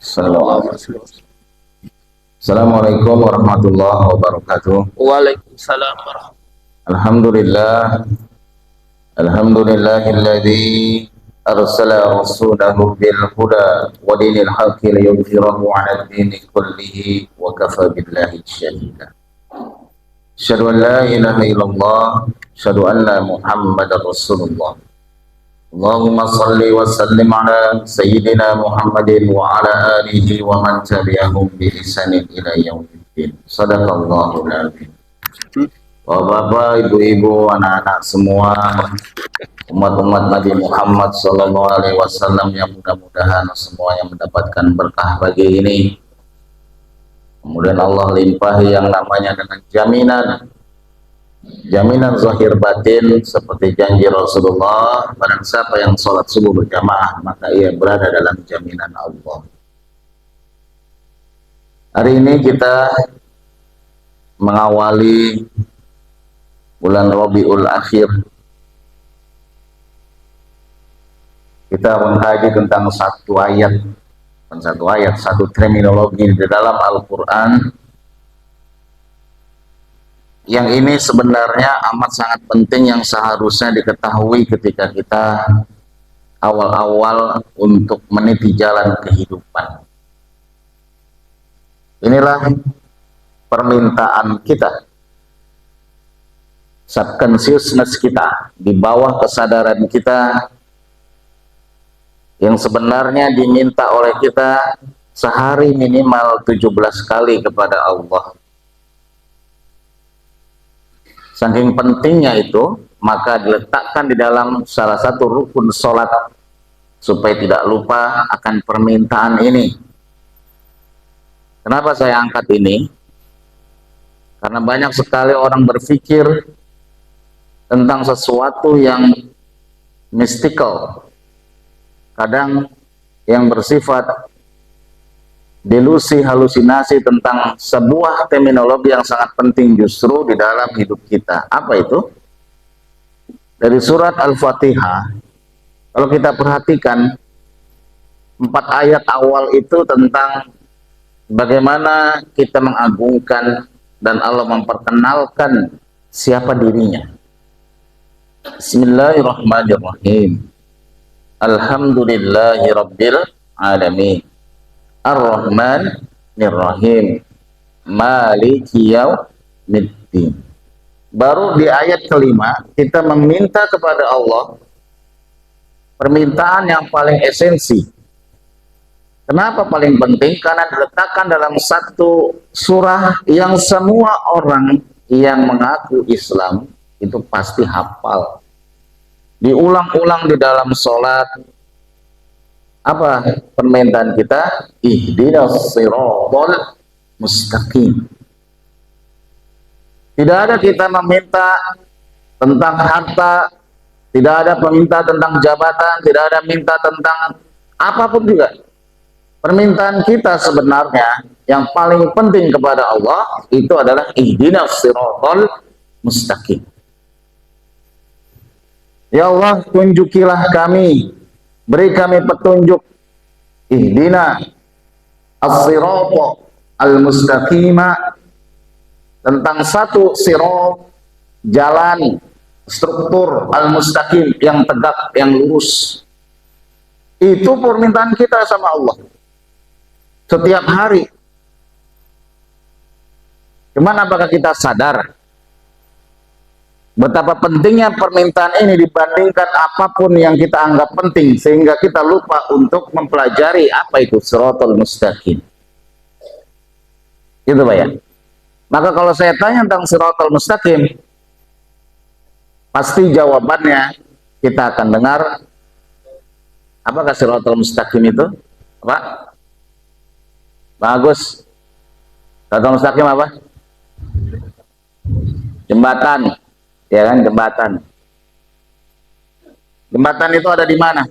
Assalamualaikum warahmatullahi wabarakatuh. Waalaikumsalam warahmatullahi Alhamdulillah, alhamdulillahilladzi arsala rasulahu bil huda wa dinil haqqi liyudhhirahu 'ala ad-dini kullihi wa kafa billahi shahida. Asyhadu an la ilaha illallah, asyhadu anna Muhammadar Rasulullah. Allahumma salli wa sallim ala sayyidina Muhammadin wa ala alihi wa man tabi'ahum bi ihsanin ila yaumiddin. Shadaqallahul azim. Bapak, ibu-ibu, anak-anak semua, umat-umat Nabi Muhammad sallallahu alaihi wasallam yang mudah-mudahan semuanya mendapatkan berkah pagi ini. Kemudian Allah limpahi yang namanya dengan jaminan zahir batin seperti janji Rasulullah, barang siapa yang sholat subuh berjamaah maka ia berada dalam jaminan Allah. Hari ini kita mengawali bulan Rabiul Akhir. Kita mengkaji tentang satu terminologi di dalam Al-Quran yang ini sebenarnya amat sangat penting yang seharusnya diketahui ketika kita awal-awal untuk meniti jalan kehidupan. Inilah permintaan kita, subconsciousness kita, di bawah kesadaran kita, yang sebenarnya diminta oleh kita sehari minimal 17 kali kepada Allah. Saking pentingnya itu, maka diletakkan di dalam salah satu rukun sholat supaya tidak lupa akan permintaan ini. Kenapa saya angkat ini? Karena banyak sekali orang berpikir tentang sesuatu yang mystical, kadang yang bersifat delusi, halusinasi tentang sebuah terminologi yang sangat penting justru di dalam hidup kita. Apa itu? Dari surat Al-Fatihah, kalau kita perhatikan 4 ayat awal itu tentang bagaimana kita mengagungkan dan Allah memperkenalkan siapa dirinya. Bismillahirrahmanirrahim. Alhamdulillahi rabbil alamin. Ar-Rahmanir-Rahim, Maliki Yaumiddin. Baru di ayat kelima kita meminta kepada Allah permintaan yang paling esensi. Kenapa paling penting? Karena diletakkan dalam satu surah yang semua orang yang mengaku Islam itu pasti hafal. Diulang-ulang di dalam sholat. Apa permintaan kita? Ihdinas siratal mustaqim. Tidak ada kita meminta tentang harta, tidak ada meminta tentang jabatan, tidak ada minta tentang apapun juga. Permintaan kita sebenarnya yang paling penting kepada Allah itu adalah ihdinas siratal mustaqim. Ya Allah, tunjukilah kami, beri kami petunjuk, ihdina as-sirata al-mustaqima, tentang satu sirat, jalan, struktur al-mustaqim, yang tegak, yang lurus. Itu permintaan kita sama Allah setiap hari. Cuman apakah kita sadar betapa pentingnya permintaan ini dibandingkan apapun yang kita anggap penting, sehingga kita lupa untuk mempelajari apa itu siratal mustaqim. Gitu Pak ya. Maka kalau saya tanya tentang siratal mustaqim, pasti jawabannya kita akan dengar. Apakah siratal mustaqim itu? Pak? Bagus. Siratal mustaqim apa? Jembatan. Ya kan, jembatan. Jembatan itu ada di mana?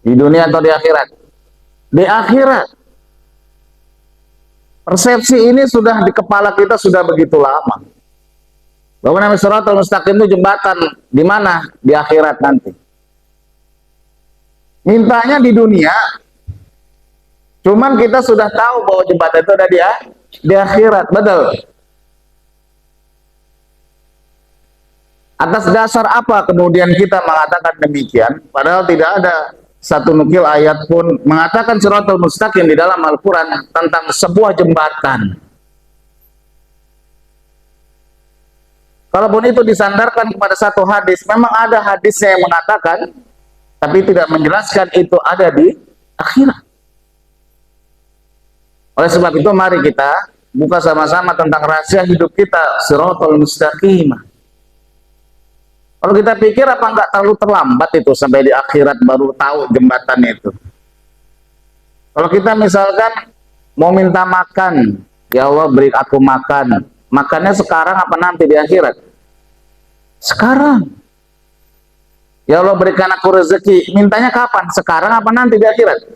Di dunia atau di akhirat? Di akhirat. Persepsi ini sudah di kepala kita sudah begitu lama. Bahwa namanya siratal mustaqim itu jembatan di mana? Di akhirat nanti. Mintanya di dunia, cuman kita sudah tahu bahwa jembatan itu ada di akhirat, betul. Atas dasar apa kemudian kita mengatakan demikian? Padahal tidak ada satu nukil ayat pun mengatakan siratal mustaqim di dalam Al-Quran tentang sebuah jembatan. Kalaupun itu disandarkan kepada satu hadis, memang ada hadisnya yang mengatakan, tapi tidak menjelaskan itu ada di akhirat. Oleh sebab itu mari kita buka sama-sama tentang rahasia hidup kita, siratal mustaqim. Kalau kita pikir apa enggak terlalu terlambat itu sampai di akhirat baru tahu jembatan itu. Kalau kita misalkan mau minta makan, ya Allah beri aku makan, makannya sekarang apa nanti di akhirat? Sekarang. Ya Allah berikan aku rezeki, mintanya kapan? Sekarang apa nanti di akhirat?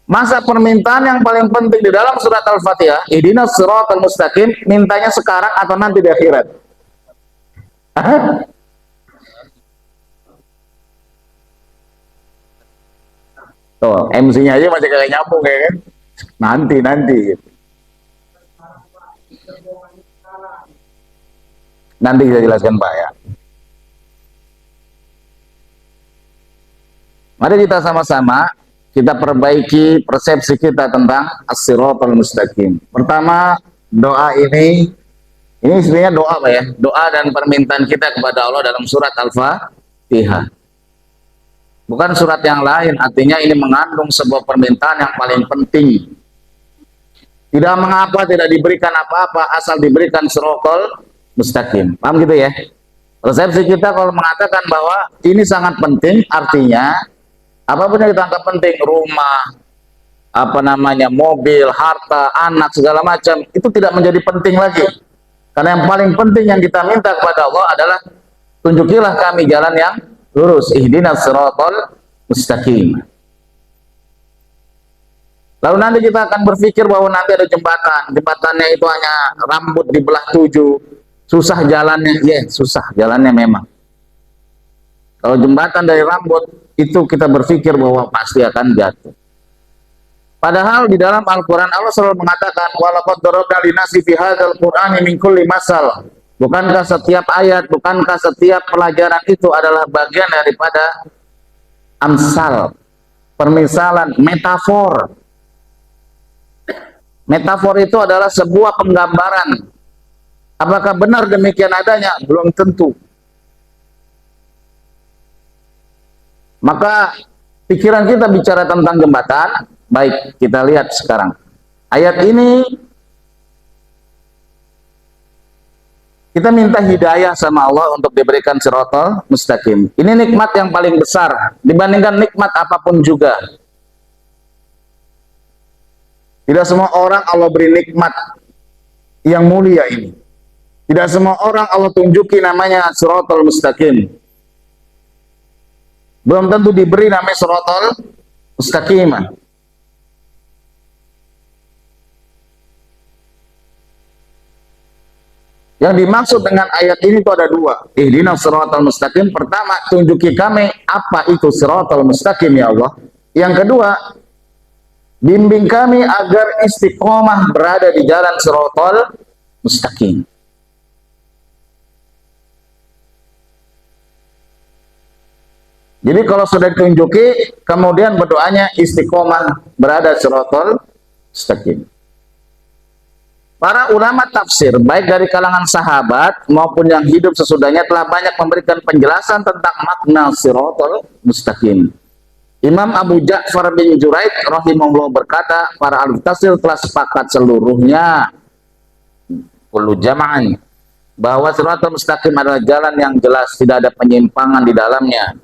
Masa permintaan yang paling penting di dalam surat Al-Fatihah, ihdinas siratal mustaqim, mintanya sekarang atau nanti di akhirat? Tuh, MC-nya aja masih kayak nyambung ya kan? Nanti. Nanti saya jelaskan Pak ya. Mari kita sama-sama kita perbaiki persepsi kita tentang as-siratal mustaqim. Pertama, doa ini sebenarnya doa Pak ya, doa dan permintaan kita kepada Allah dalam surat Al-Fatihah. Bukan surat yang lain, artinya ini mengandung sebuah permintaan yang paling penting. Tidak mengapa tidak diberikan apa-apa, asal diberikan siratal mustaqim. Paham gitu ya? Persepsi kita kalau mengatakan bahwa ini sangat penting, artinya apapun yang kita anggap penting, rumah, mobil, harta, anak, segala macam, itu tidak menjadi penting lagi. Karena yang paling penting yang kita minta kepada Allah adalah tunjukilah kami jalan yang lurus, ihdinas siratal mustaqim. Lalu nanti kita akan berpikir bahwa nanti ada jembatannya itu hanya rambut dibelah 7, susah jalannya, susah jalannya memang. Kalau jembatan dari rambut itu kita berpikir bahwa pasti akan jatuh. Padahal di dalam Al-Quran Allah selalu mengatakan walaqad darabna linasi fi hadzal qur'ani min kulli masal. Bukankah setiap ayat, bukankah setiap pelajaran itu adalah bagian daripada amsal, permisalan, metafor. Metafor itu adalah sebuah penggambaran. Apakah benar demikian adanya? Belum tentu. Maka pikiran kita bicara tentang jembatan. Baik, kita lihat sekarang. Ayat ini kita minta hidayah sama Allah untuk diberikan siratal mustaqim. Ini nikmat yang paling besar dibandingkan nikmat apapun juga. Tidak semua orang Allah beri nikmat yang mulia ini. Tidak semua orang Allah tunjuki namanya siratal mustaqim. Belum tentu diberi namanya siratal mustaqim. Yang dimaksud dengan ayat ini itu ada dua. Ihdinas siratal mustaqim. Pertama, tunjuki kami apa itu siratal mustaqim ya Allah. Yang kedua, bimbing kami agar istiqomah berada di jalan siratal mustaqim. Jadi kalau sudah ditunjuki, kemudian berdoanya istiqomah berada siratal mustaqim. Para ulama tafsir, baik dari kalangan sahabat maupun yang hidup sesudahnya telah banyak memberikan penjelasan tentang makna siratal mustaqim. Imam Abu Ja'far bin Juraid rahimahullah berkata, para ahli tafsir telah sepakat seluruhnya, kullu jama'an, bahwa siratal mustaqim adalah jalan yang jelas, tidak ada penyimpangan di dalamnya.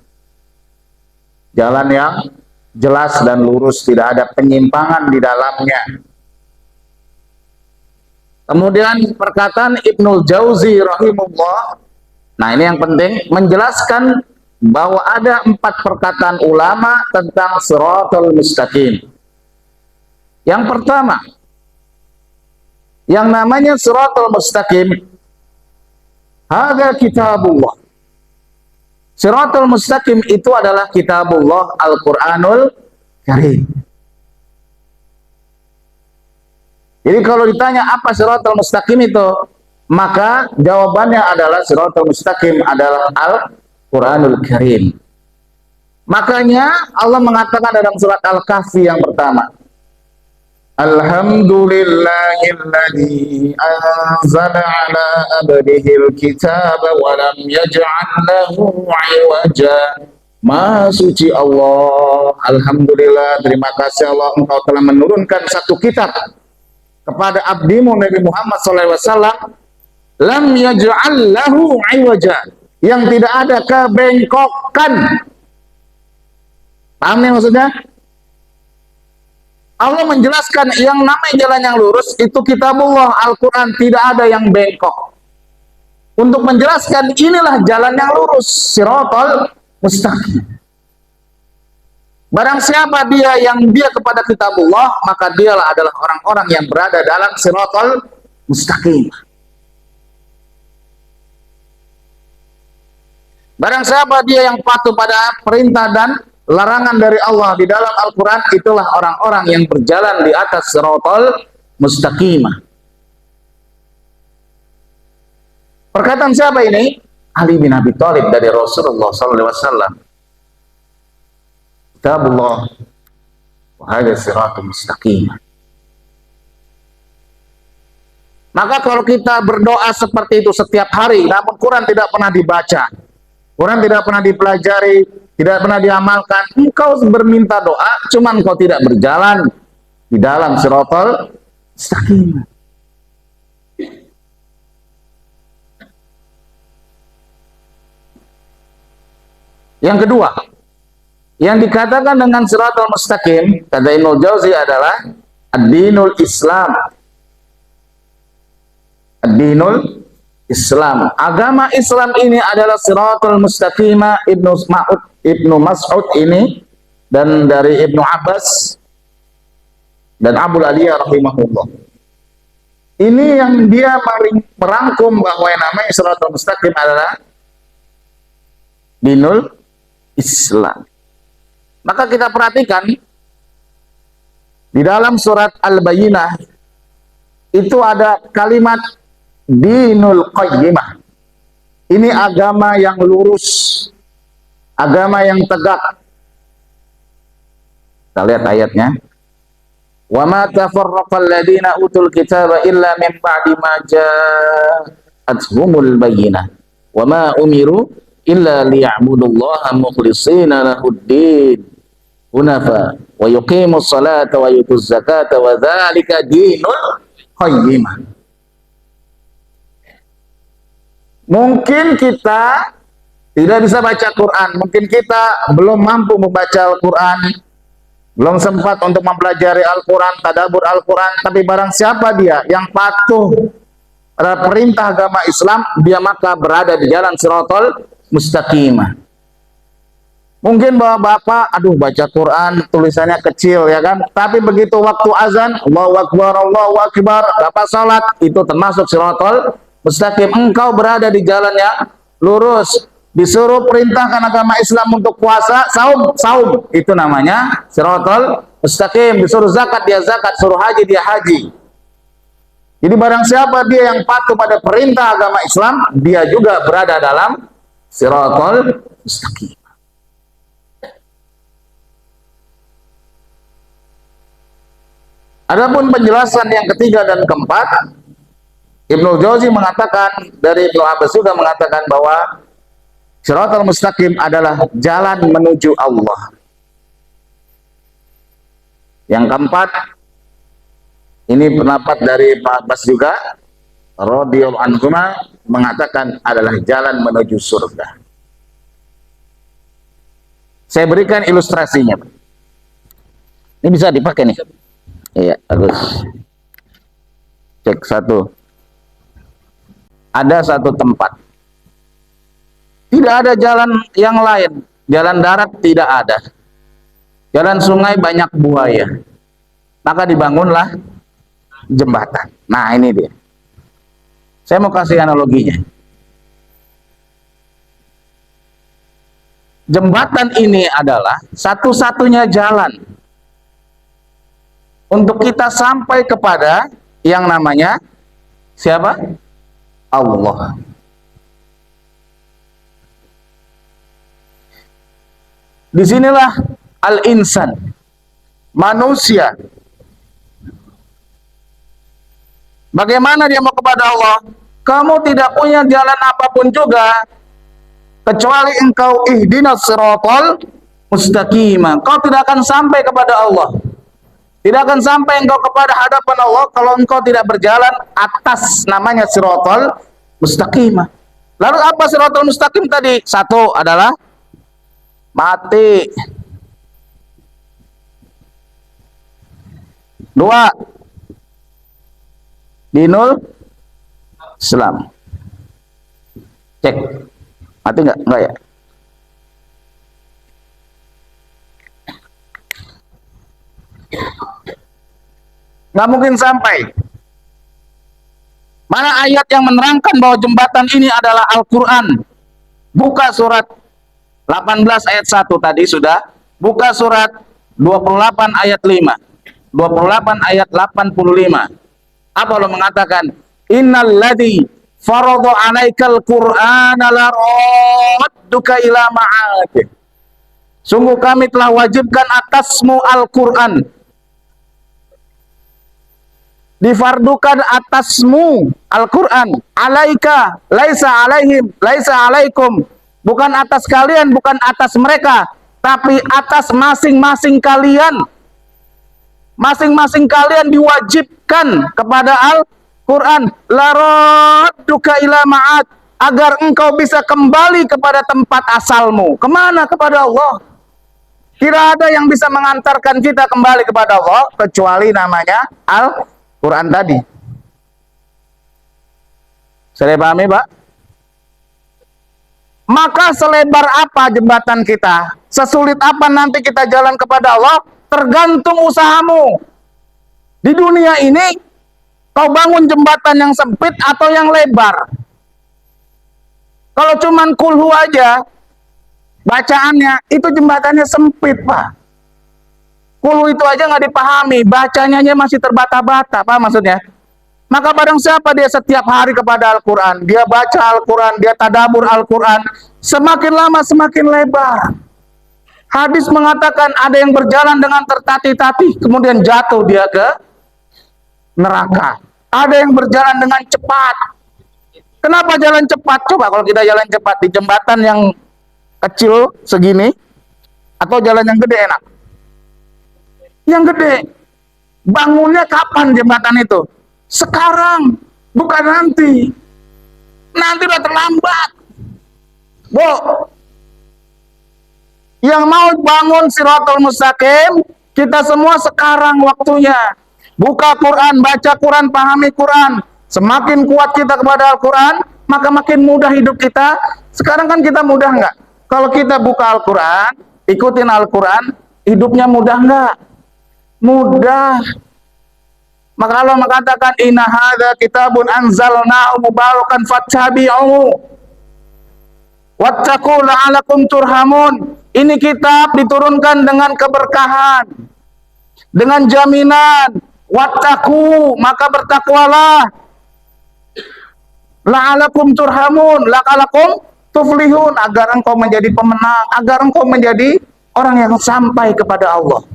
Jalan yang jelas dan lurus, tidak ada penyimpangan di dalamnya. Kemudian perkataan Ibnul Jauzi rahimahullah, nah ini yang penting, menjelaskan bahwa ada 4 perkataan ulama tentang siratal mustaqim. Yang pertama, yang namanya siratal mustaqim, hadza kitabullah. Siratal mustaqim itu adalah kitabullah Al-Qur'anul Karim. Jadi kalau ditanya apa siratal mustaqim itu, maka jawabannya adalah siratal mustaqim adalah Al-Qur'anul Karim. Makanya Allah mengatakan dalam surat Al-Kahfi yang pertama, Alhamdulillahilladzi anzala ala abdihil kitaba wa lam yaj'al lahu 'iwaja. Maha suci Allah, alhamdulillah, terima kasih Allah, Engkau telah menurunkan satu kitab kepada abdimu Nabi Muhammad SAW, lam yaj'al lahu 'iwaja, yang tidak ada kebengkokan. Paham nih maksudnya? Allah menjelaskan yang namanya jalan yang lurus itu kitabullah Al-Quran, tidak ada yang bengkok. Untuk menjelaskan inilah jalan yang lurus, siratal mustaqim. Barang siapa dia yang dia kepada kitabullah, maka dialah adalah orang-orang yang berada dalam siratal mustaqim. Barang siapa dia yang patuh pada perintah dan larangan dari Allah di dalam Al-Quran, itulah orang-orang yang berjalan di atas siratal mustaqimah. Perkataan siapa ini? Ali bin Abi Thalib dari Rasulullah SAW. Kitabullah wa hadha siratal mustaqimah. Maka kalau kita berdoa seperti itu setiap hari, namun Quran tidak pernah dibaca, Quran tidak pernah dipelajari, tidak pernah diamalkan, engkau berminta doa, cuman engkau tidak berjalan di dalam siratal mustaqim. Yang kedua, yang dikatakan dengan siratal mustaqim, kata Ibnu Jauzi, adalah ad-dinul Islam. Ad-dinul Islam. Agama Islam ini adalah siratal mustaqimah. Ibnu Mas'ud ini dan dari Ibnu Abbas dan Abu Aliyah rahimahullah. Ini yang dia merangkum bahwa yang namanya siratal mustaqim adalah dinul Islam. Maka kita perhatikan di dalam surat Al-Bayyinah itu ada kalimat dinul qayyimah. Ini agama yang lurus, agama yang tegak. Kita lihat ayatnya. Wa ma tafarraqal ladina utul kitaba illa min ba'di ma ja'atuhumul bayyinah. Wa ma umiru illa liya'budullaha mukhlishina lahuddin hunafa wa yuqimus salata wa yutuz zakata wa dzalika dinul qayyimah. Mungkin kita tidak bisa baca Quran, mungkin kita belum mampu membaca Al-Quran, belum sempat untuk mempelajari Al-Quran, tadabbur Al-Quran, tapi barang siapa dia yang patuh pada perintah agama Islam, dia maka berada di jalan siratal mustaqimah. Mungkin bapak, aduh baca Quran tulisannya kecil ya kan, tapi begitu waktu azan, Allahu Akbar, bapak salat, itu termasuk siratal mustaqim. Engkau berada di jalan yang lurus. Disuruh perintahkan agama Islam untuk puasa, saum, itu namanya siratal mustaqim. Disuruh zakat, dia zakat. Suruh haji, dia haji. Jadi barang siapa dia yang patuh pada perintah agama Islam, dia juga berada dalam siratal mustaqim. Adapun penjelasan yang ketiga dan keempat, Ibnu Jauzi mengatakan, dari Ibnu Abbas juga mengatakan bahwa siratal mustaqim adalah jalan menuju Allah. Yang keempat, ini pendapat dari Pak Abbas juga, radhiyallahu anhu, mengatakan adalah jalan menuju surga. Saya berikan ilustrasinya. Ini bisa dipakai nih. Iya, bagus. Cek satu. Ada satu tempat, tidak ada jalan yang lain, jalan darat tidak ada, jalan sungai banyak buaya, maka dibangunlah jembatan. Nah ini dia, saya mau kasih analoginya. jembatan ini adalah satu-satunya jalan untuk kita sampai kepada yang namanya siapa? Allah. Disinilah al-insan, manusia. Bagaimana dia mau kepada Allah? Kamu tidak punya jalan apapun juga kecuali engkau ihdinas siratal mustaqimah. Kau tidak akan sampai kepada Allah. Tidak akan sampai engkau kepada hadapan Allah kalau engkau tidak berjalan atas namanya siratal mustaqimah. Lalu apa siratal mustaqim tadi? Satu adalah mati. Dua, dinul Islam. Cek, mati nggak? Nggak ya? Nggak mungkin sampai. Mana ayat yang menerangkan bahwa jembatan ini adalah Al-Quran? Buka surat 18 ayat 1 tadi sudah. Buka surat 28 ayat 5. 28 ayat 85. Apa Allah mengatakan? Innal ladzi farada 'alaikal Qur'ana la radduka ila ma'ad. Sungguh kami telah wajibkan atasmu Al-Quran. Difardukan atasmu Al-Quran. Alaika, laisa alaihim, laisa alaikum. Bukan atas kalian, bukan atas mereka, tapi atas masing-masing kalian. Masing-masing kalian diwajibkan kepada Al-Quran. La radduka ila ma'ad, agar engkau bisa kembali kepada tempat asalmu. Kemana? Kepada Allah. Tidak ada yang bisa mengantarkan kita kembali kepada Allah kecuali namanya Al-Quran tadi. Saya pahami, Pak? Maka selebar apa jembatan kita, sesulit apa nanti kita jalan kepada Allah, tergantung usahamu. Di dunia ini, kau bangun jembatan yang sempit atau yang lebar. Kalau cuman kulhu aja, bacaannya, itu jembatannya sempit, Pak. Kulhu itu aja nggak dipahami, bacanya masih terbata-bata, Pak, maksudnya. Maka barang siapa dia setiap hari kepada Al-Quran, dia baca Al-Quran, dia tadabur Al-Quran, semakin lama semakin lebar. Hadis mengatakan ada yang berjalan dengan tertatih-tatih, kemudian jatuh dia ke neraka. Ada yang berjalan dengan cepat. Kenapa jalan cepat? Coba kalau kita jalan cepat di jembatan yang kecil segini, atau jalan yang gede enak? Yang gede. Bangunnya kapan jembatan itu? Sekarang, bukan nanti. Nanti udah terlambat. Bu, yang mau bangun Siratal Mustaqim, kita semua sekarang waktunya. Buka Quran, baca Quran, pahami Quran. Semakin kuat kita kepada Al-Quran, maka makin mudah hidup kita. Sekarang kan kita mudah nggak? Kalau kita buka Al-Quran, ikutin Al-Quran, hidupnya mudah nggak? Mudah. Maka Allah mengatakan, inna hadza kitabun anzalnahu mubarakan fattabi'uhu wattaqu la'alakum turhamun. Ini kitab diturunkan dengan keberkahan, dengan jaminan. Wattaqu, maka bertakwalah. La'alakum turhamun, la'alakum tuflihun, agar engkau menjadi pemenang, agar engkau menjadi orang yang sampai kepada Allah.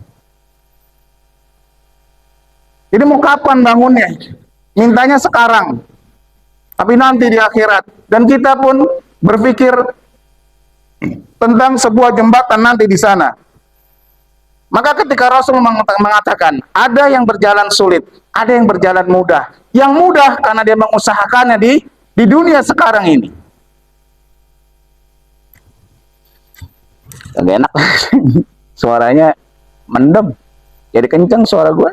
Jadi mau kapan bangunnya? Mintanya sekarang. Tapi nanti di akhirat. Dan kita pun berpikir tentang sebuah jembatan nanti di sana. Maka ketika Rasul mengatakan, ada yang berjalan sulit, ada yang berjalan mudah. Yang mudah karena dia mengusahakannya di dunia sekarang ini. Agak enak. Suaranya mendem. Jadi kencang suara gue.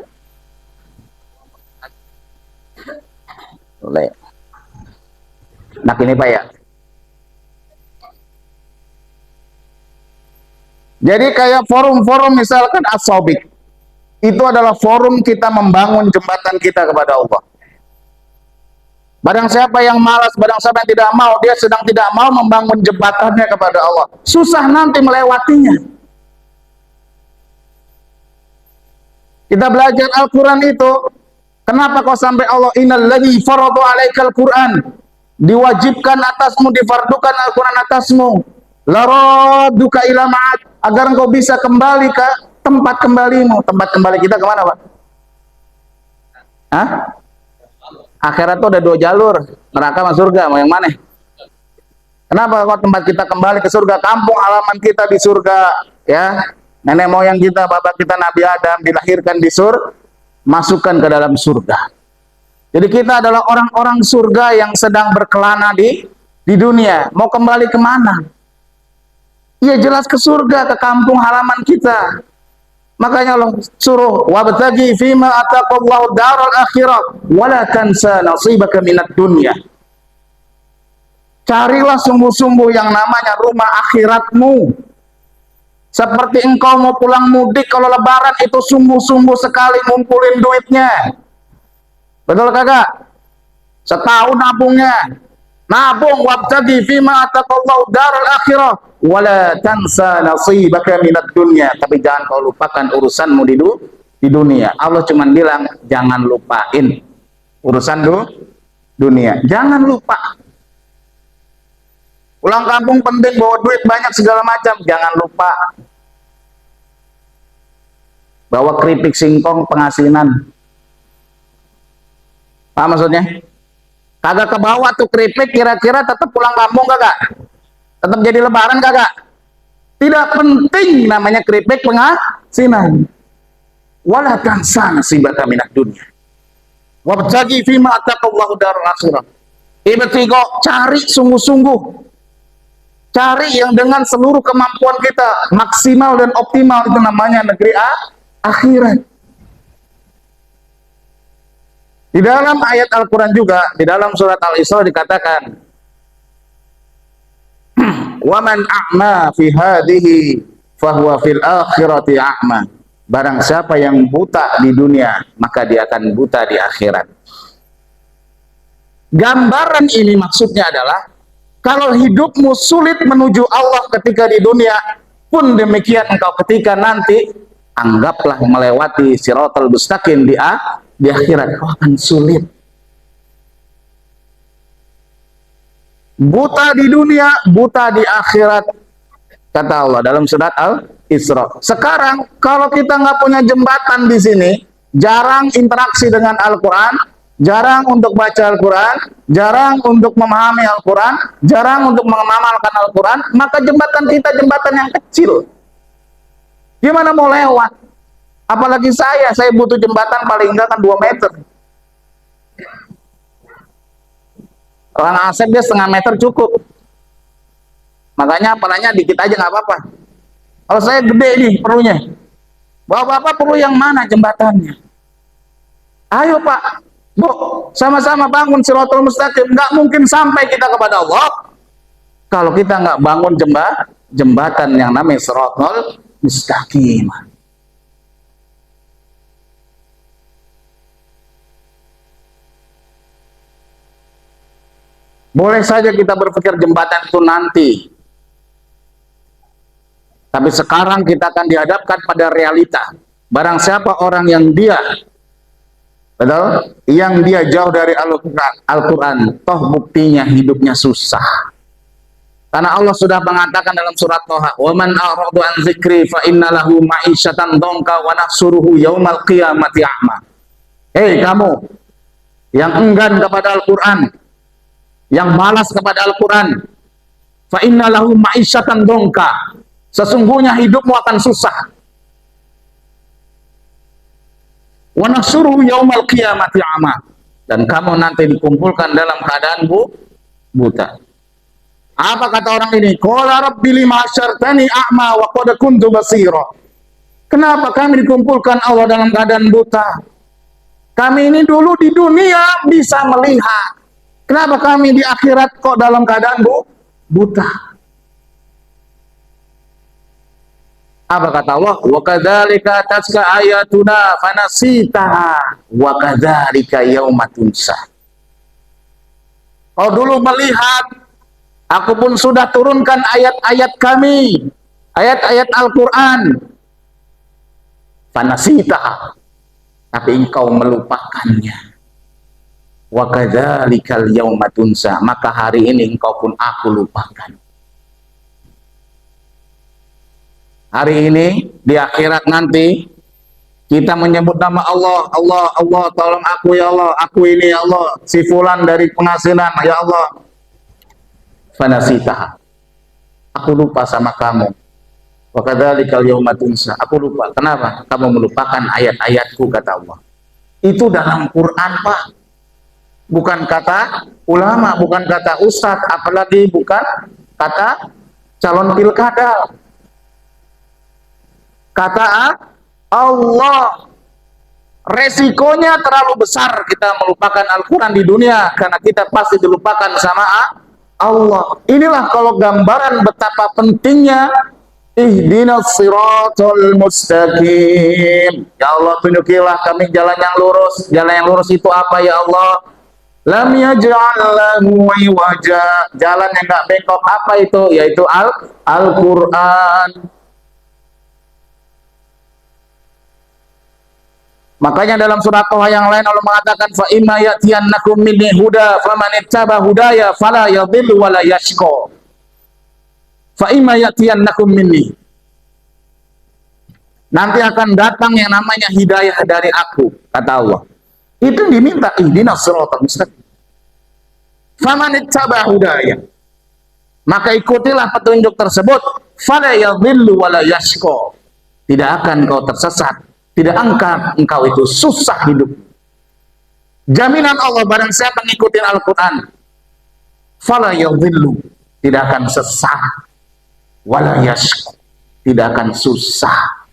Boleh. Nah ini Pak ya. Jadi kayak forum-forum misalkan As-Sabiq, itu adalah forum kita membangun jembatan kita kepada Allah. Barang siapa yang malas, barang siapa yang tidak mau, dia sedang tidak mau membangun jembatannya kepada Allah. Susah nanti melewatinya. Kita belajar Al-Quran itu, kenapa kok sampai Allah innal ladzi faradu alaikal Quran, diwajibkan atasmu, difardukan Al-Quran atasmu, laraduka ila ma'ad, agar engkau bisa kembali ke tempat kembalimu. Tempat kembali kita kemana, Pak? Hah? Akhirat itu ada dua jalur, neraka sama surga, mau yang mana? Kenapa kok tempat kita kembali ke surga? Kampung halaman kita di surga, ya. Nenek moyang kita, bapak kita Nabi Adam dilahirkan di surga, masukkan ke dalam surga. Jadi kita adalah orang-orang surga yang sedang berkelana di dunia. Mau kembali kemana? Ya jelas ke surga, ke kampung halaman kita. Makanya Allah suruh wabtaghi fima ataqallahu daral akhirah wala tansa nasibaka minad dunya. Carilah sungguh-sungguh yang namanya rumah akhiratmu. Seperti engkau mau pulang mudik kalau lebaran itu sungguh-sungguh sekali ngumpulin duitnya. Betul kagak? Setahun nabungnya. Nabung wabtaghi fima ataqallahu daral akhirah wala tansa nasibaka minad dunya. Tapi jangan kau lupakan urusanmu di dunia. Allah cuma bilang jangan lupain urusan dunia. Jangan lupa. Pulang kampung penting, bawa duit banyak segala macam, jangan lupa. Bawa keripik singkong pengasinan. Apa maksudnya? Kagak kebawa tuh keripik, kira-kira tetap pulang kampung kagak? Tetap jadi lebaran kagak? Tidak penting namanya keripik pengasinan. Wala tansa nasibaka minad dunya. Wabtaghi fima ataqallahu daral akhirah. Ibtigo, cari sungguh-sungguh. Cari yang dengan seluruh kemampuan kita maksimal dan optimal, itu namanya negeri akhirat. Di dalam ayat Al-Quran juga, di dalam surat Al-Isra dikatakan, وَمَنْ أَعْمَى فِي هَذِهِ فَهُوَ فِي الْآخِرَةِ أَعْمَى. Barang siapa yang buta di dunia, maka dia akan buta di akhirat. Gambaran ini maksudnya adalah, kalau hidupmu sulit menuju Allah ketika di dunia, pun demikian engkau ketika nanti, anggaplah melewati Shiratal Mustaqim di akhirat, kau akan sulit. Buta di dunia, buta di akhirat, kata Allah dalam surat Al-Isra. Sekarang kalau kita nggak punya jembatan di sini, jarang interaksi dengan Al-Quran, jarang untuk baca Al-Quran, jarang untuk memahami Al-Quran, jarang untuk mengamalkan Al-Quran, maka jembatan kita jembatan yang kecil. Gimana mau lewat? Apalagi saya butuh jembatan paling enggak kan 2 meter. Orang Asep dia setengah meter cukup. Makanya apalanya dikit aja nggak apa-apa. Kalau saya gede nih perlunya. Bapak-bapak perlu yang mana jembatannya? Ayo Pak, Bu, sama-sama bangun Shiratal Mustaqim. Nggak mungkin sampai kita kepada Allah kalau kita nggak bangun jembatan yang namanya Shiratal Mustaqim. Boleh saja kita berpikir jembatan itu nanti. Tapi sekarang kita akan dihadapkan pada realita. Barang siapa orang yang dia, betul? Yang dia jauh dari Al-Quran, toh buktinya hidupnya susah. Karena Allah sudah mengatakan dalam surat Toha, وَمَنْ أَعْرَضُ عَنْ ذِكْرِي فَإِنَّ لَهُ مَعِيشَةً ضَنْكًا وَنَحْشُرُهُ يَوْمَ الْقِيَامَةِ أَعْمَى. Hei kamu yang enggan kepada Al-Quran, yang malas kepada Al-Quran, fa inna lahu ma'isyatan dongka, sesungguhnya hidupmu akan susah. Wa nahsyuruhu yaumal qiyamati a'ma, dan kamu nanti dikumpulkan dalam keadaan buta. Apa kata orang ini? Qala rabbi lima hasyartani a'ma wa qad kuntu basira. Kenapa kami dikumpulkan Allah dalam keadaan buta? Kami ini dulu di dunia bisa melihat. Kenapa kami di akhirat kok dalam keadaan buta? Apa kata Allah? Wa kadzalika tatka ayatuna fanasitaha wa kadzalika yauma tunsa. Kau dulu melihat, aku pun sudah turunkan ayat-ayat kami, ayat-ayat Al-Quran. Fanasitaha, tapi engkau melupakannya. Wa kadzalikal yauma tunsa, maka hari ini engkau pun aku lupakan. Hari ini di akhirat nanti kita menyebut nama Allah, Allah, Allah, tolong aku ya Allah, aku ini ya Allah, si fulan dari penghasilan ya Allah. Fanasitaha, aku lupa sama kamu. Wa kadzalikal yauma tunsa, aku lupa. Kenapa? Kamu melupakan ayat-ayatku, kata Allah. Itu dalam Quran, Pak. Bukan kata ulama, bukan kata ustadz, apalagi bukan kata calon pilkada. Kata Allah. Resikonya terlalu besar kita melupakan Al-Quran di dunia, karena kita pasti dilupakan sama Allah. Inilah kalau gambaran betapa pentingnya ihdinas siratal mustaqim. Ya Allah, tunjukilah kami jalan yang lurus. Jalan yang lurus itu apa ya Allah? Lam yaj'al lahu iwaja, jalan yang enggak bengkok. Apa itu? Yaitu Al-Quran. Makanya dalam surat Toha yang lain Allah mengatakan, fa imma ya'tiyannakum minni huda faman ittaba hudaya fala yadhillu wala yashqa. Fa imma ya'tiyannakum minni, nanti akan datang yang namanya hidayah dari aku, kata Allah. Itu diminta ihdinas siratal mustaqim. Faman ittaba hudaya, maka ikutilah petunjuk tersebut, fala yadhillu wala yashqa, tidak akan kau tersesat, tidak engkau itu susah hidup. Jaminan Allah, barang siapa mengikuti Al-Quran, fala yadhillu, tidak akan sesat, wala yashqa, tidak akan susah.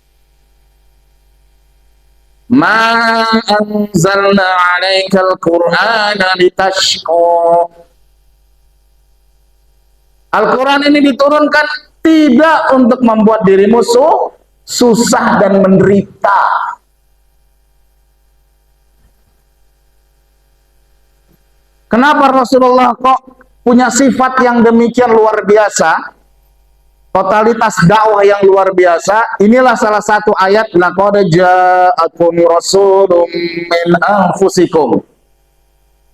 Ma anzalna 'alaikal Qur'ana litashqa. Al-Quran ini diturunkan tidak untuk membuat dirimu susah dan menderita. Kenapa Rasulullah kok punya sifat yang demikian luar biasa? Totalitas dakwah yang luar biasa. Inilah salah satu ayat, laqad ja'akum rasulun min anfusikum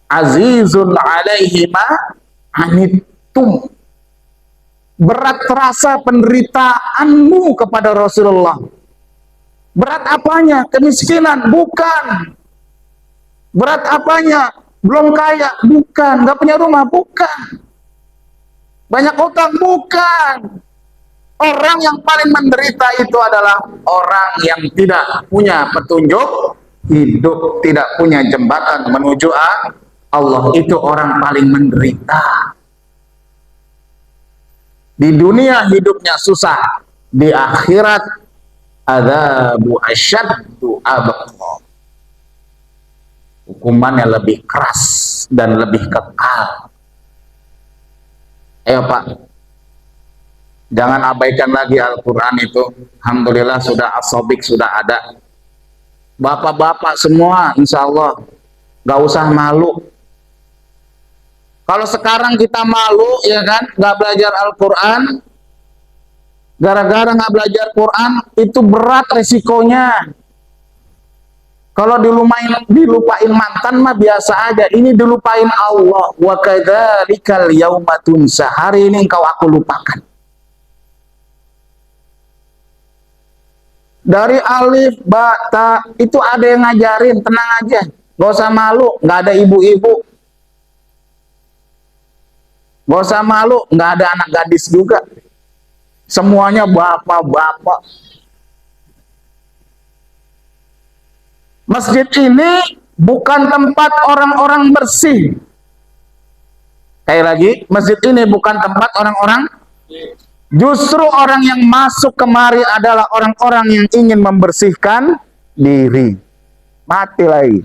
azizun 'alaihi ma 'anittum. Berat terasa penderitaanmu kepada Rasulullah. Berat apanya? Kemiskinan? Bukan. Berat apanya? Belum kaya? Bukan. Gak punya rumah? Bukan. Banyak utang? Bukan. Orang yang paling menderita itu adalah orang yang tidak punya petunjuk hidup, tidak punya jembatan menuju Allah. Itu orang paling menderita. Di dunia hidupnya susah, di akhirat adzabu asyaddu abqa, hukumannya lebih keras dan lebih kekal. Ayo Pak, jangan abaikan lagi Al-Quran itu. Alhamdulillah sudah asobik, sudah ada. Bapak-bapak semua insya Allah gak usah malu. Kalau sekarang kita malu, ya kan, gak belajar Al-Quran, gara-gara gak belajar Quran, itu berat resikonya. Kalau dilupain mantan mah biasa aja. Ini dilupain Allah. Wa kadzalikal yauma tunsa, hari ini engkau aku lupakan. Dari alif, ba, ta, itu ada yang ngajarin, tenang aja. Gak usah malu, gak ada ibu-ibu. Gak usah malu, gak ada anak gadis juga. Semuanya bapak-bapak. Masjid ini bukan tempat orang-orang bersih. Kayak lagi, masjid ini bukan tempat orang-orang. Justru orang yang masuk kemari adalah orang-orang yang ingin membersihkan diri. Mati lagi.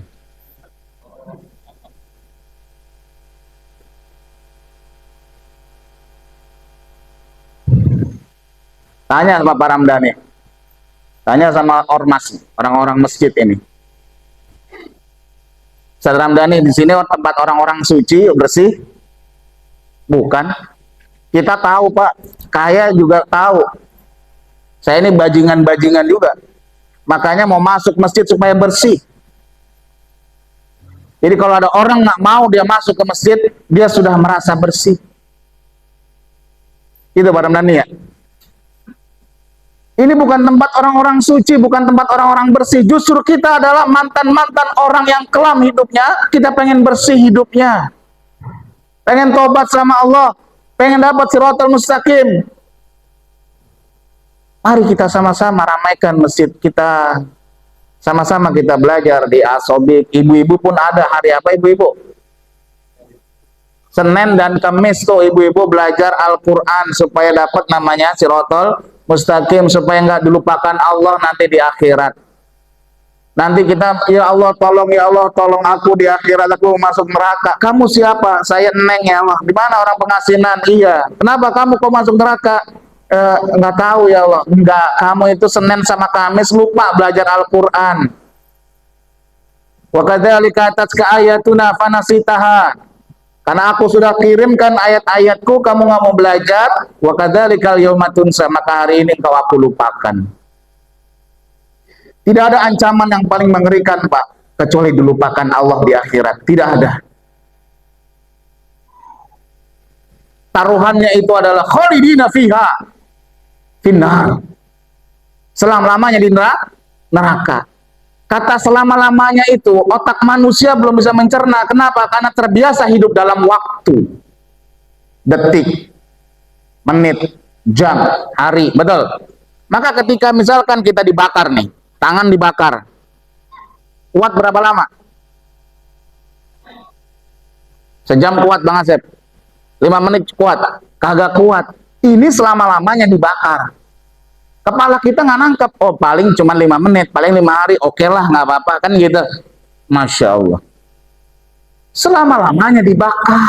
Tanya sama Pak Ramdhani. Tanya sama ormas, orang-orang masjid ini. Ustaz Ramdhani, di sini tempat orang-orang suci, bersih? Bukan. Kita tahu Pak, kaya juga tahu. Saya ini bajingan-bajingan juga. Makanya mau masuk masjid supaya bersih. Jadi kalau ada orang nggak mau dia masuk ke masjid, dia sudah merasa bersih. Itu Pak Ramdhani ya. Ini bukan tempat orang-orang suci, bukan tempat orang-orang bersih. Justru kita adalah mantan-mantan orang yang kelam hidupnya. Kita pengen bersih hidupnya. Pengen tobat sama Allah. Pengen dapat siratal mustaqim. Mari kita sama-sama ramaikan masjid kita. Sama-sama kita belajar di Asobik. Ibu-ibu pun ada. Hari apa ibu-ibu? Senin dan Kamis tuh ibu-ibu belajar Al-Quran supaya dapat namanya siratal mustaqim, supaya nggak dilupakan Allah nanti di akhirat. Nanti kita, ya Allah tolong aku di akhirat, aku masuk neraka. Kamu siapa? Saya Neng ya Allah. Di mana orang pengasinan? Iya. Kenapa kamu kok masuk neraka? Nggak tahu ya Allah. Enggak, kamu itu Senin sama Kamis lupa belajar Al-Quran. Wa kadzalika atatka ayatuna fanasitaha. Karena aku sudah kirimkan ayat-ayatku, kamu nggak mau belajar. Wa kadzalikal yauma tunsa, maka hari ini kau aku lupakan. Tidak ada ancaman yang paling mengerikan Pak, kecuali dilupakan Allah di akhirat. Tidak ada. Taruhannya itu adalah khalidina fiha finnar. Selama-lamanya di neraka. Kata selama-lamanya itu, otak manusia belum bisa mencerna. Kenapa? Karena terbiasa hidup dalam waktu. Detik, menit, jam, hari. Betul? Maka ketika misalkan kita dibakar nih, tangan dibakar. Kuat berapa lama? Sejam kuat Bang Asep. 5 menit kuat? Kagak kuat. Ini selama-lamanya dibakar. Kepala kita nggak nangkep, oh paling cuma 5 menit, paling 5 hari, oke lah, nggak apa-apa, kan gitu. Masya Allah. Selama-lamanya dibakar.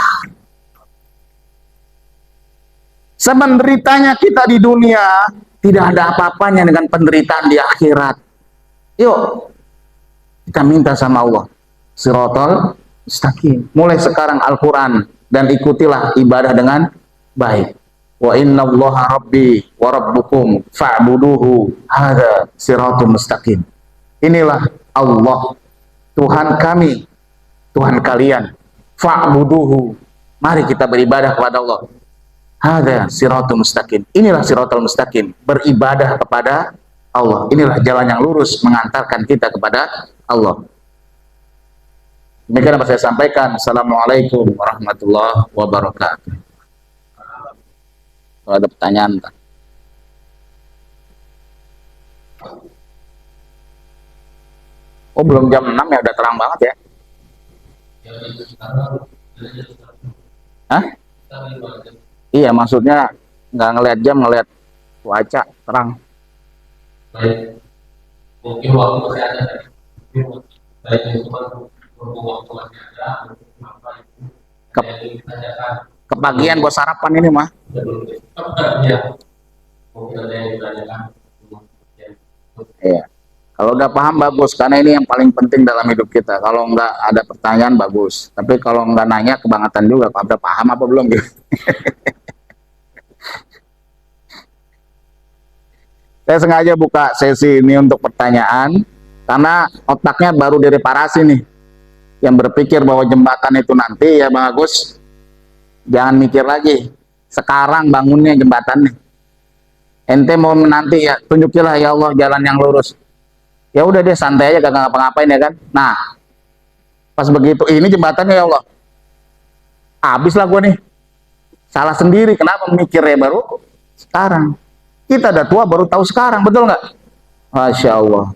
Semenderitanya kita di dunia, tidak ada apa-apanya dengan penderitaan di akhirat. Yuk, kita minta sama Allah. Siratal mustaqim. Mulai sekarang Al-Quran, dan ikutilah ibadah dengan baik. Wa inna allaha rabbi wa rabbukum fa'buduhu hadza siratul mustaqim. Inilah Allah, Tuhan kami, Tuhan kalian. Fa'buduhu, mari kita beribadah kepada Allah. Hadza siratul mustaqim. Inilah siratul mustaqim, beribadah kepada Allah. Inilah jalan yang lurus mengantarkan kita kepada Allah. Demikian dapat saya sampaikan. Assalamualaikum warahmatullahi wabarakatuh. Kalau ada pertanyaan, oh belum jam 6 ya, udah terang banget ya. Hah? Iya, maksudnya nggak ngelihat jam, ngelihat cuaca terang. Baik, mungkin waktu masih ada, baik cuma berhubung waktu masih ada, apa itu Kepagian buat sarapan ini mah. Ya, mungkin ada yang ditanyakan. Iya. Kalau udah paham bagus, karena ini yang paling penting dalam hidup kita. Kalau nggak ada pertanyaan bagus, tapi kalau nggak nanya kebangetan juga. Kalau udah paham apa belum gitu. Saya sengaja buka sesi ini untuk pertanyaan, karena otaknya baru direparasi nih. Yang berpikir bahwa jembatan itu nanti, ya Bang Agus, jangan mikir lagi. Sekarang bangunnya jembatan nih. Ente mau nanti ya, tunjukilah ya Allah jalan yang lurus. Ya udah deh, santai aja, gak ngapa-ngapain ya kan. Nah, pas begitu ini jembatannya ya Allah, habislah gue nih. Salah sendiri, kenapa mikirnya baru sekarang. Kita udah tua baru tahu sekarang, betul nggak? Masya Allah.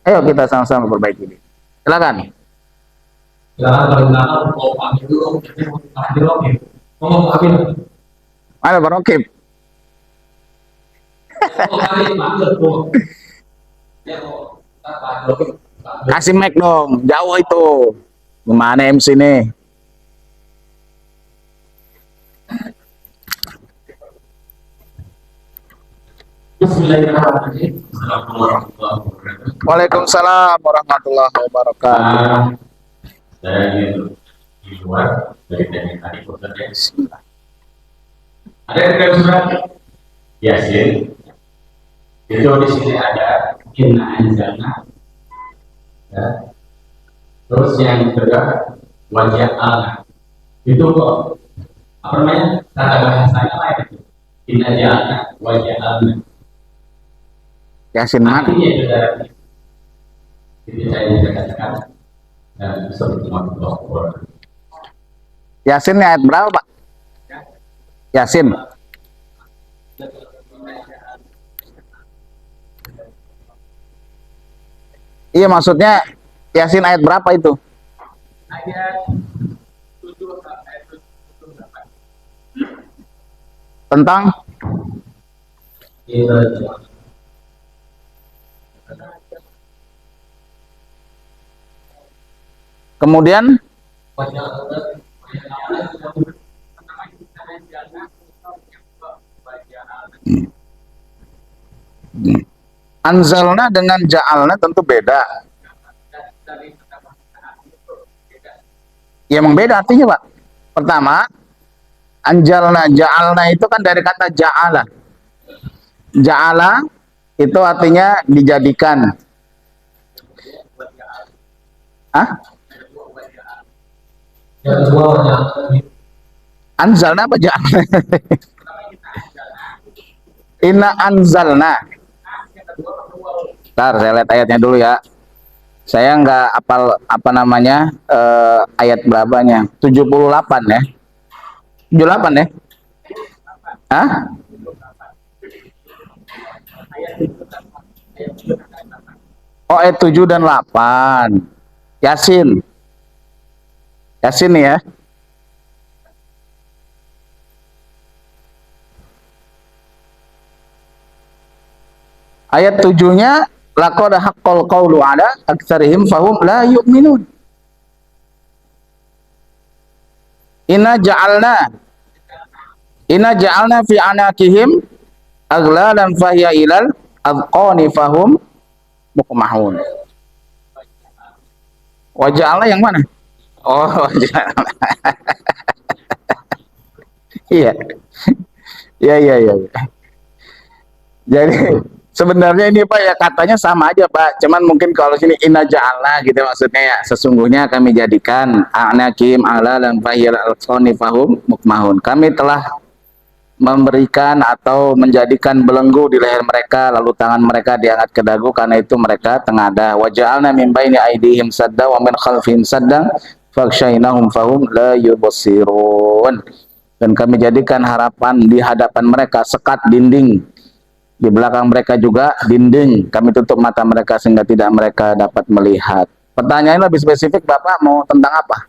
Ayo kita sama-sama perbaiki ini. Silakan. Silakan kalau belakang mau panggil dulu, panggil oke. Ngomong panggil. Mana Bang Rokib? Kasih mic dong, jauh itu. Gimana MC nih? Bismillahirrahmanirrahim. Waalaikumsalam warahmatullahi wabarakatuh. Saya di luar dari tadi Ada yang dari surat Yasin. Itu di sini ada inna anzalna. Ya. Terus yang kedua wajah Allah. Itu kok apa namanya? Tata bahasanya lain itu. Inna ja'alna wajah Allah. Yasin mana? Artinya itu dari jadi saya bisa katakan dan seperti Allah. Yasin ini ayat berapa, Pak? Yasin. Iya, maksudnya Yasin ayat berapa itu? Ayat 7 sampai 8. Tentang kemudian anzalna dengan ja'alna tentu beda. Ya emang beda artinya, Pak. Pertama, anjalna ja'alna itu kan dari kata ja'ala. Ja'ala itu artinya dijadikan. Hah? Yang kedua wajah Anzalna apa ja'alna? Inna anzalna. Bentar, saya lihat ayatnya dulu ya. Saya nggak apal apa namanya ayat berapanya. 78 ya. 78 ya? Hah? Oh, ayat 7 dan 8. Yasin. Yasin nih ya. Ayat 7-nya laqad haqqal qawlu ala aktsarihim fahum la yu'minun. Inna ja'alna fi anakihim aghlalan fahiya ilal adqani fahum muqmahun. Wa ja'alna yang mana? Oh, ja'alna. Iya. Iya. Jadi sebenarnya ini Pak ya katanya sama aja Pak, cuman mungkin kalau sini inna ja'alna gitu maksudnya ya, sesungguhnya kami jadikan anakim ala dan fahil al-qani fahum mukmahun. Kami telah memberikan atau menjadikan belenggu di leher mereka, lalu tangan mereka diangkat ke dagu, karena itu mereka tengadah. Wa ja'alna min baini aydihim sadda wa min khalfihim sadda faghshaynahum fahum la yubsirun. Dan kami jadikan harapan di hadapan mereka sekat dinding, di belakang mereka juga dinding, kami tutup mata mereka sehingga tidak mereka dapat melihat. Pertanyaan lebih spesifik Bapak mau tentang apa?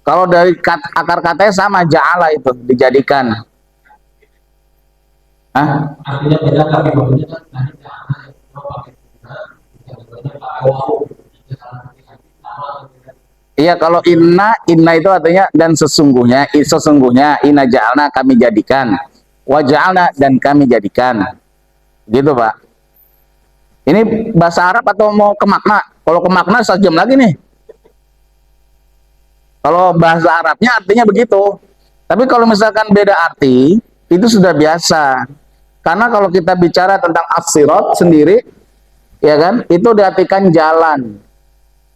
Kalau dari akar katanya sama, ja'ala itu dijadikan. Hah? artinya beda tapi bajunya kan Iya, kalau inna itu artinya dan sesungguhnya inna ja'alna kami jadikan, wa ja'alna dan kami jadikan, gitu Pak. Ini bahasa Arab atau mau ke makna? Kalau ke makna 1 jam lagi nih. Kalau bahasa Arabnya artinya begitu. Tapi kalau misalkan beda arti, itu sudah biasa. Karena kalau kita bicara tentang as-sirat sendiri, ya kan, itu diartikan jalan.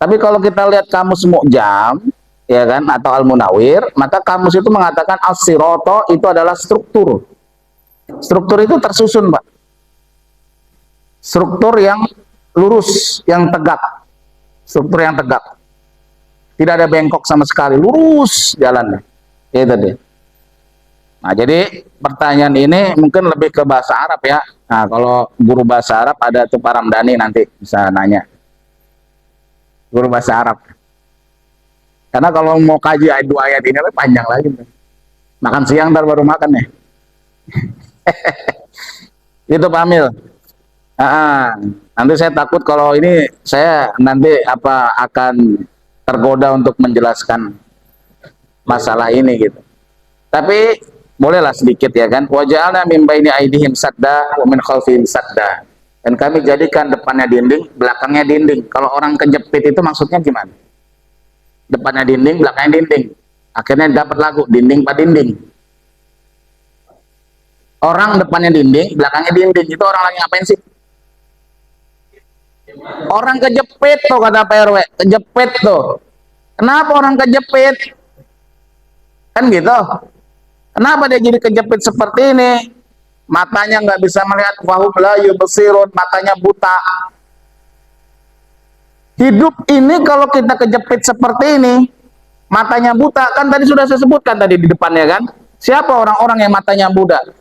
Tapi kalau kita lihat kamus Mu'jam, ya kan, atau Al-Munawwir, maka kamus itu mengatakan as-sirata itu adalah struktur. Struktur itu tersusun, Pak. Struktur yang lurus, yang tegak. Struktur yang tegak. Tidak ada bengkok sama sekali, lurus jalannya. Itu dia. Nah, jadi pertanyaan ini mungkin lebih ke bahasa Arab ya. Nah, kalau guru bahasa Arab ada tuh Pak Ramdhani, nanti bisa nanya. Guru bahasa Arab. Karena kalau mau kaji ayat 2 ayat ini panjang lagi. Makan siang ntar baru makan ya. Itu Pak Amil. Nanti saya takut kalau ini saya nanti akan tergoda untuk menjelaskan masalah ini gitu. Tapi bolehlah sedikit ya kan. Wa ja'alna min baini aydihim sadda wa min khalfihim sadda. Dan kami jadikan depannya dinding, belakangnya dinding. Kalau orang kejepit itu maksudnya gimana? depannya dinding, belakangnya dinding. Akhirnya dapat lagu dinding pak dinding. Orang depannya dinding, belakangnya dinding. Itu orang lagi ngapain sih? Orang kejepit tuh kata Pak RW, kejepit tuh. Kenapa orang kejepit? Kan gitu. Kenapa dia jadi kejepit seperti ini? Matanya nggak bisa melihat, wahum la yubsirun, matanya buta. Hidup ini kalau kita kejepit seperti ini, matanya buta, kan tadi sudah saya sebutkan tadi di depannya kan? Siapa orang-orang yang matanya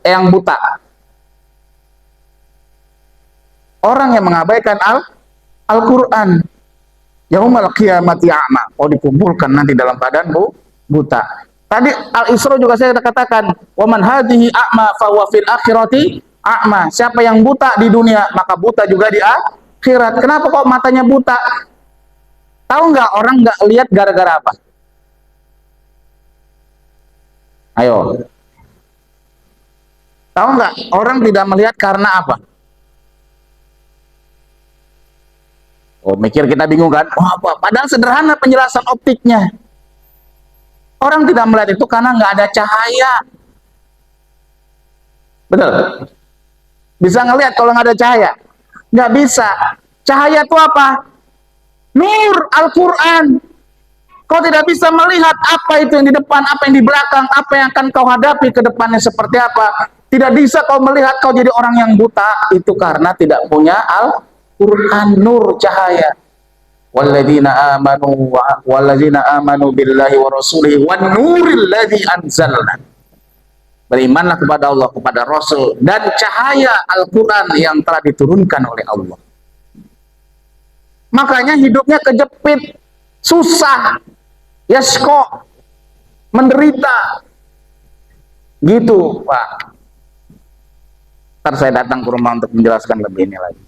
yang buta? Orang yang mengabaikan Al-Quran. Yaumal qiyamati a'ma. Oh, dikumpulkan nanti dalam keadaan buta. Tadi Al-Isra juga saya katakan, wa man hadhihi a'ma fa huwa fil akhirati a'ma. Siapa yang buta di dunia, maka buta juga di akhirat. Kenapa kok matanya buta? Tahu nggak orang nggak lihat gara-gara apa? Ayo. Tahu nggak orang tidak melihat karena apa? Oh, mikir kita bingung kan? Oh, apa? Padahal sederhana penjelasan optiknya. Orang tidak melihat itu karena nggak ada cahaya. Betul? Bisa ngelihat kalau nggak ada cahaya? Nggak bisa. Cahaya itu apa? Nur Al-Quran. Kau tidak bisa melihat apa itu yang di depan, apa yang di belakang, apa yang akan kau hadapi ke depannya seperti apa. Tidak bisa kau melihat, kau jadi orang yang buta. Itu karena tidak punya Al-Quran, nur, cahaya. Walladzina amanu billahi wa rasulihi wan nuril ladzi anzalna. Berimanlah kepada Allah, kepada Rasul, dan cahaya Al-Quran yang telah diturunkan oleh Allah. Makanya hidupnya kejepit, susah, yashko, menderita. Gitu, Pak. Ntar saya datang ke rumah untuk menjelaskan lebih ini lagi.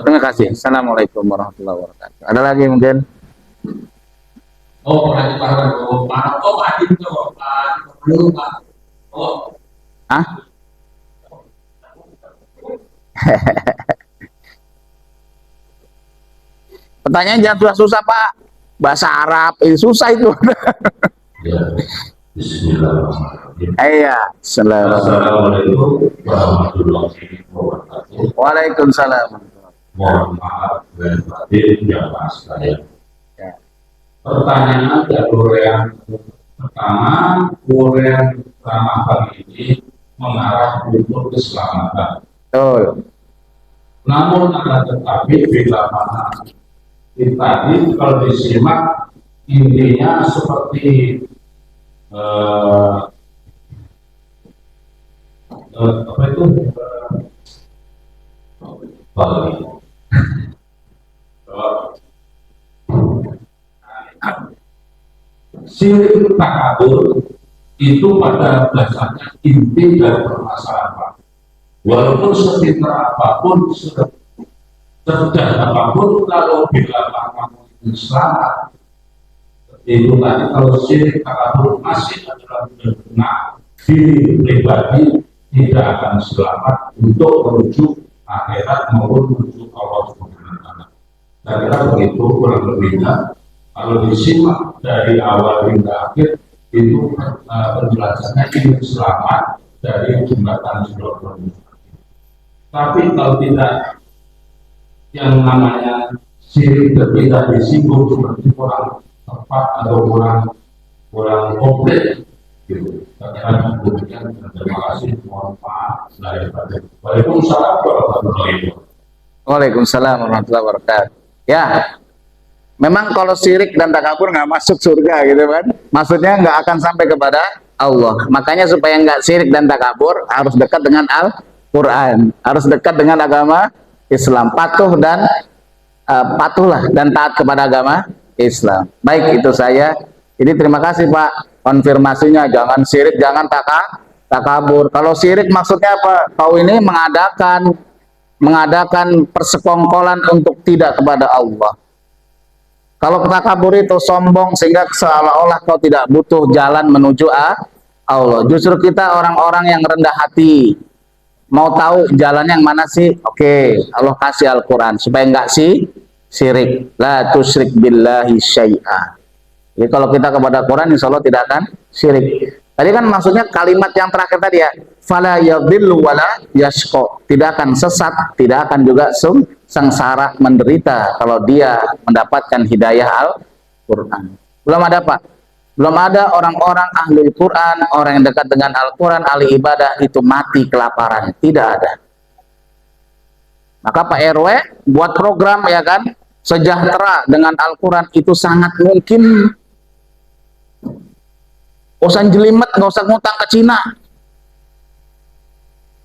Terima kasih. Assalamualaikum warahmatullahi wabarakatuh. Ada lagi mungkin? Oh, Pak. Hah? Pertanyaan jangan susah Pak. Bahasa Arab ini susah itu. Ya. Bismillahirrahmanirrahim. Iya. Assalamualaikum warahmatullahi wabarakatuh. Waalaikumsalam. Mohon maaf dan batin yang mas saya. Ya. Pertanyaan dari yang pertama, yang ramah kali ini mengarah untuk keselamatan. Betul. Namun akan tetapi bila mana tadi kalau disimak intinya seperti apa itu sirik takabur itu pada dasarnya inti dari permasalahan. Walaupun sepintar apapun, cerdas apapun, kalau bila kamu itu selamat, itu tadi kalau syirik takabur masih adalah benar diri pribadi tidak akan selamat untuk menuju akhirat maupun menuju Allah Subhanahu wa Ta'ala. Saya kira begitu kurang lebihnya. Kalau disimak dari awal hingga akhir itu penjelasannya ingin selamat dari jembatan Siratal Mustaqim. Tapi kalau tidak, yang namanya syirik tidak disinggung seperti kurang tepat atau kurang komplit gitu. Saya demikian. Terima kasih. Mohon maaf lahir batin. Waalaikumsalam warahmatullahi wabarakatuh. Waalaikumsalam warahmatullahi wabarakatuh. Ya, memang kalau syirik dan takabur nggak masuk surga gitu kan? Maksudnya nggak akan sampai kepada Allah. Makanya supaya nggak syirik dan takabur harus dekat dengan Al-Quran, harus dekat dengan agama Islam, patuhlah dan taat kepada agama Islam. Baik, itu saya. Jadi terima kasih Pak konfirmasinya, jangan syirik, jangan takabur. Kalau syirik maksudnya apa? Kau ini mengadakan persekongkolan untuk tidak kepada Allah. Kalau takabur itu sombong sehingga seolah-olah kau tidak butuh jalan menuju Allah. Justru kita orang-orang yang rendah hati. Mau tahu jalan yang mana sih? Oke, Allah kasih Al-Quran supaya enggak syirik. La tusyrik billahi syai'a. Jadi kalau kita kepada Quran, insya Allah tidak akan syirik. Tadi kan maksudnya kalimat yang terakhir tadi ya, fala yadhillu wala yashqa. Tidak akan sesat, tidak akan juga sengsara menderita kalau dia mendapatkan hidayah Al-Quran. Belum ada apa? Belum ada orang-orang ahli Quran, orang yang dekat dengan Al-Quran, ahli ibadah itu mati kelaparan. Tidak ada. Maka Pak RW buat program ya kan, sejahtera dengan Al-Quran itu sangat mungkin. Gak usah jelimet, gak usah ngutang ke Cina.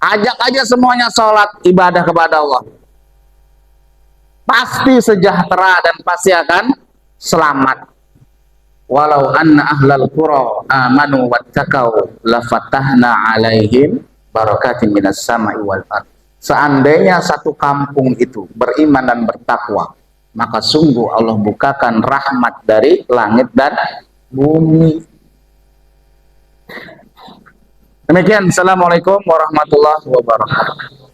Ajak aja semuanya sholat ibadah kepada Allah. Pasti sejahtera dan pasti akan selamat. Walau anna ahlal qura amanu wattaqau lafatahna alaihim barakatin minas sama'i wal ardh. Seandainya satu kampung itu beriman dan bertakwa, maka sungguh Allah bukakan rahmat dari langit dan bumi. Demikian. Assalamualaikum warahmatullahi wabarakatuh.